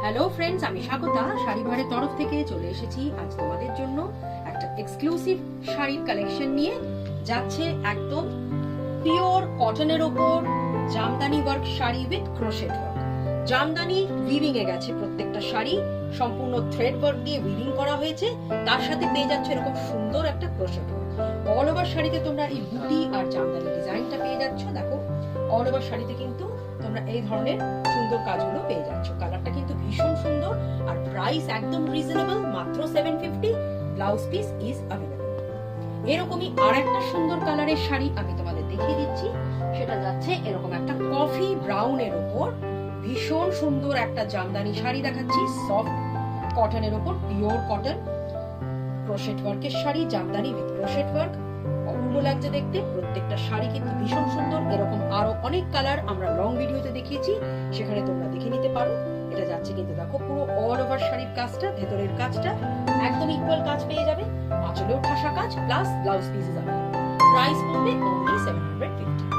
Hello friends, আমি স্বাগতা শাড়ি ঘরের তরফ থেকে চলে এসেছি আজ তোমাদের জন্য একটা এক্সক্লুসিভ শাড়ির কালেকশন নিয়ে। যাচ্ছে একদম পিওর কটনের ওপর jamdani work sari with crochet work. Jamdani weaving এ গেছে প্রত্যেকটা শাড়ি, সম্পূর্ণ থ্রেড ওয়ার্ক দিয়ে উইভিং করা হয়েছে। তার সাথে পেয়ে যাচ্ছে এরকম সুন্দর একটা ক্রোশেট ওয়ার্ক। অল ওভার শাড়িতে তোমরা এই বুটি আর জামদানি ডিজাইনটা পেয়ে যাচ্ছ। দেখো, অল ওভার শাড়িতে কিন্তু তোমরা এই ধরনের সুন্দর কাজগুলো পেয়ে যাচ্ছ। কালারটা কিন্তু ভীষণ সুন্দর আর প্রাইস একদম রিজনেবল, মাত্র 750। Blouse piece is available. এরকমই আর একটা সুন্দর কালারের শাড়ি আমি তোমাদের দেখিয়ে দিচ্ছি। সেটা যাচ্ছে এরকম একটা কফি ব্রাউনের উপর ভীষণ সুন্দর একটা জামদানি শাড়ি দেখাচ্ছি। সফট কটনের উপর, পিওর কটন ক্রোশেট ওয়ার্কের sari, jamdani with crochet work. অপূর্ব লাগছে দেখতে। প্রত্যেকটা শাড়ি কিন্তু ভীষণ সুন্দর। এরকম আরো অনেক কালার আমরা লং ভিডিওতে দেখিয়েছি, সেখানে তোমরা দেখে নিতে পারো। এটা যাচ্ছে কিন্তু দেখো পুরো অল ওভার শাড়ির কাজটা, ভেতরের কাজটা একদম ইকুয়াল কাজ পেয়ে যাবে। আঁচলেও ঠাসা কাজ প্লাস ব্লাউজ পিস যাবে। প্রাইস পড়বে অনলি 750।